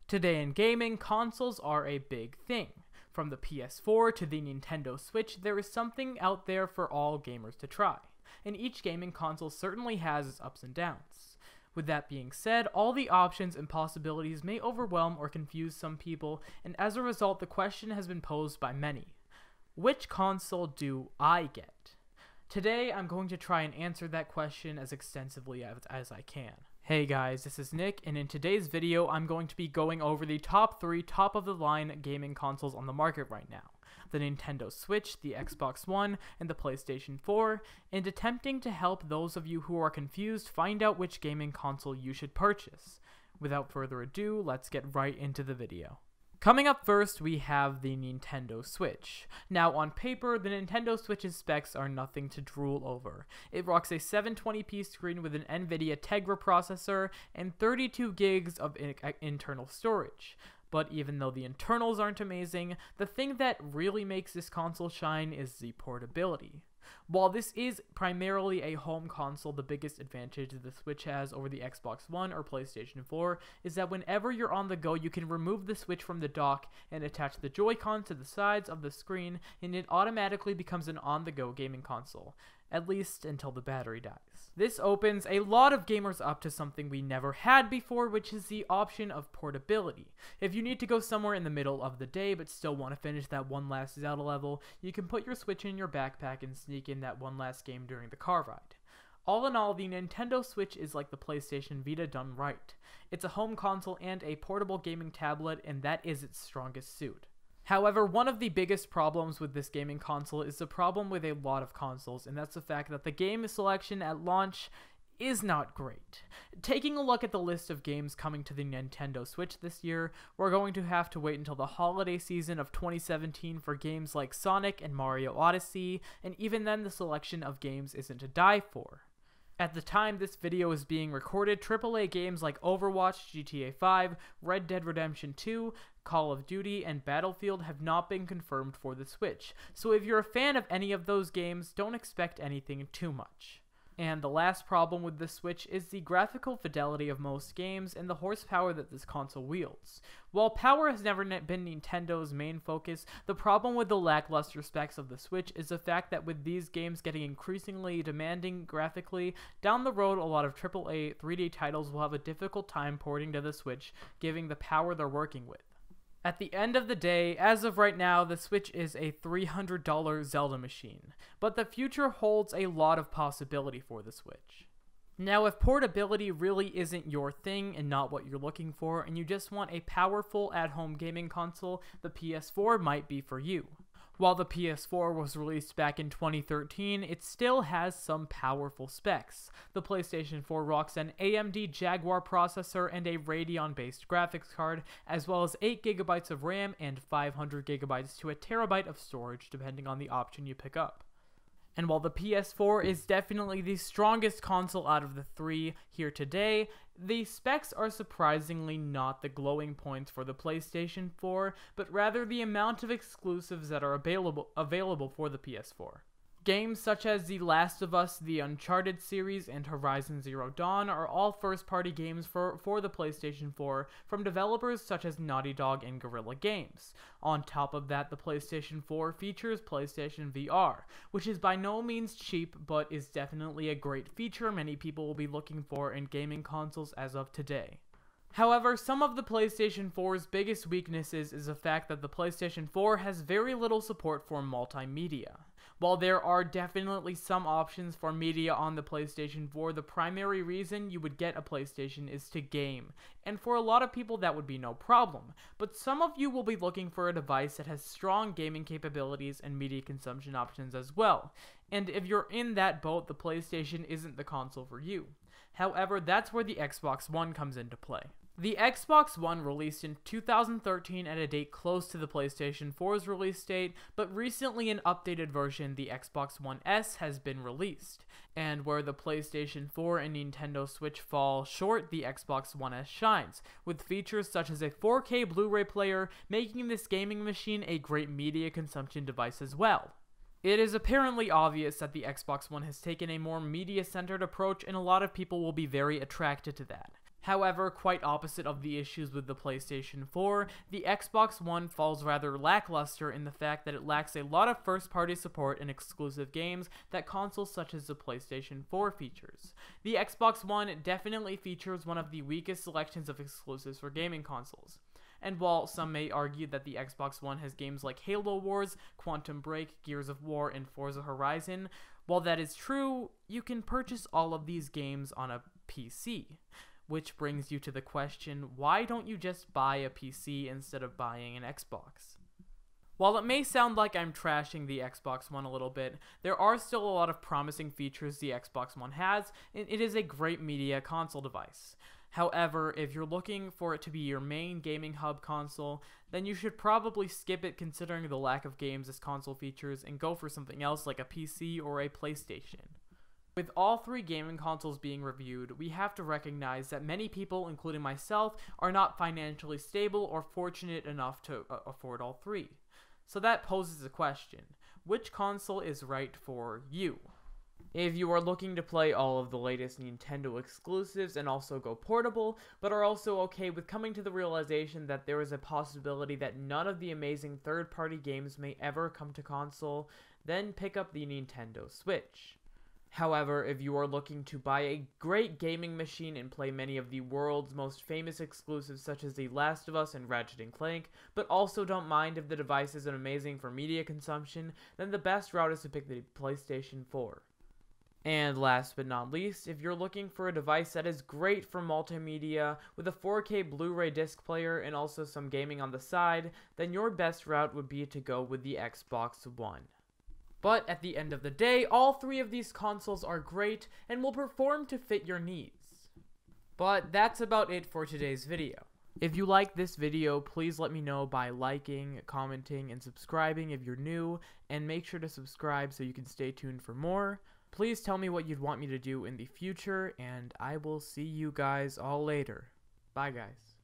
Today in gaming, consoles are a big thing. From the PS4 to the Nintendo Switch, there is something out there for all gamers to try, and each gaming console certainly has its ups and downs. With that being said, all the options and possibilities may overwhelm or confuse some people, and as a result, the question has been posed by many. Which console do I get? Today, I'm going to try and answer that question as extensively as I can. Hey guys, this is Nick, and in today's video, I'm going to be going over the top 3 top-of-the-line gaming consoles on the market right now. The Nintendo Switch, the Xbox One, and the PlayStation 4, and attempting to help those of you who are confused find out which gaming console you should purchase. Without further ado, let's get right into the video. Coming up first, we have the Nintendo Switch. Now, on paper, the Nintendo Switch's specs are nothing to drool over. It rocks a 720p screen with an NVIDIA Tegra processor and 32 gigs of internal storage. But even though the internals aren't amazing, the thing that really makes this console shine is the portability. While this is primarily a home console, the biggest advantage the Switch has over the Xbox One or PlayStation 4 is that whenever you're on the go, you can remove the Switch from the dock and attach the Joy-Con to the sides of the screen, and it automatically becomes an on-the-go gaming console, at least until the battery dies. This opens a lot of gamers up to something we never had before, which is the option of portability. If you need to go somewhere in the middle of the day but still want to finish that one last Zelda level, you can put your Switch in your backpack and sneak in that one last game during the car ride. All in all, the Nintendo Switch is like the PlayStation Vita done right. It's a home console and a portable gaming tablet, and that is its strongest suit. However, one of the biggest problems with this gaming console is the problem with a lot of consoles, and that's the fact that the game selection at launch is not great. Taking a look at the list of games coming to the Nintendo Switch this year, we're going to have to wait until the holiday season of 2017 for games like Sonic and Mario Odyssey, and even then the selection of games isn't to die for. At the time this video is being recorded, AAA games like Overwatch, GTA 5, Red Dead Redemption 2, Call of Duty, and Battlefield have not been confirmed for the Switch, so if you're a fan of any of those games, don't expect anything too much. And the last problem with the Switch is the graphical fidelity of most games and the horsepower that this console wields. While power has never been Nintendo's main focus, the problem with the lackluster specs of the Switch is the fact that with these games getting increasingly demanding graphically, down the road a lot of AAA 3D titles will have a difficult time porting to the Switch, given the power they're working with. At the end of the day, as of right now, the Switch is a $300 Zelda machine, but the future holds a lot of possibility for the Switch. Now, if portability really isn't your thing and not what you're looking for, and you just want a powerful at-home gaming console, the PS4 might be for you. While the PS4 was released back in 2013, it still has some powerful specs. The PlayStation 4 rocks an AMD Jaguar processor and a Radeon-based graphics card, as well as 8GB of RAM and 500GB to a terabyte of storage, depending on the option you pick up. And while the PS4 is definitely the strongest console out of the three here today, the specs are surprisingly not the glowing points for the PlayStation 4, but rather the amount of exclusives that are available for the PS4. Games such as The Last of Us, the Uncharted series, and Horizon Zero Dawn are all first-party games for the PlayStation 4 from developers such as Naughty Dog and Guerrilla Games. On top of that, the PlayStation 4 features PlayStation VR, which is by no means cheap, but is definitely a great feature many people will be looking for in gaming consoles as of today. However, some of the PlayStation 4's biggest weaknesses is the fact that the PlayStation 4 has very little support for multimedia. While there are definitely some options for media on the PlayStation 4, the primary reason you would get a PlayStation is to game, and for a lot of people that would be no problem, but some of you will be looking for a device that has strong gaming capabilities and media consumption options as well, and if you're in that boat, the PlayStation isn't the console for you. However, that's where the Xbox One comes into play. The Xbox One released in 2013 at a date close to the PlayStation 4's release date, but recently an updated version, the Xbox One S, has been released. And where the PlayStation 4 and Nintendo Switch fall short, the Xbox One S shines, with features such as a 4K Blu-ray player, making this gaming machine a great media consumption device as well. It is apparently obvious that the Xbox One has taken a more media-centered approach, and a lot of people will be very attracted to that. However, quite opposite of the issues with the PlayStation 4, the Xbox One falls rather lackluster in the fact that it lacks a lot of first-party support and exclusive games that consoles such as the PlayStation 4 features. The Xbox One definitely features one of the weakest selections of exclusives for gaming consoles. And while some may argue that the Xbox One has games like Halo Wars, Quantum Break, Gears of War, and Forza Horizon, while that is true, you can purchase all of these games on a PC. Which brings you to the question, why don't you just buy a PC instead of buying an Xbox? While it may sound like I'm trashing the Xbox One a little bit, there are still a lot of promising features the Xbox One has, and it is a great media console device. However, if you're looking for it to be your main gaming hub console, then you should probably skip it considering the lack of games this console features and go for something else like a PC or a PlayStation. With all three gaming consoles being reviewed, we have to recognize that many people, including myself, are not financially stable or fortunate enough to afford all three. So that poses a question: which console is right for you? If you are looking to play all of the latest Nintendo exclusives and also go portable, but are also okay with coming to the realization that there is a possibility that none of the amazing third-party games may ever come to console, then pick up the Nintendo Switch. However, if you are looking to buy a great gaming machine and play many of the world's most famous exclusives such as The Last of Us and Ratchet & Clank, but also don't mind if the device isn't amazing for media consumption, then the best route is to pick the PlayStation 4. And last but not least, if you're looking for a device that is great for multimedia with a 4K Blu-ray disc player and also some gaming on the side, then your best route would be to go with the Xbox One. But at the end of the day, all three of these consoles are great and will perform to fit your needs. But that's about it for today's video. If you like this video, please let me know by liking, commenting, and subscribing if you're new, and make sure to subscribe so you can stay tuned for more. Please tell me what you'd want me to do in the future, and I will see you guys all later. Bye, guys.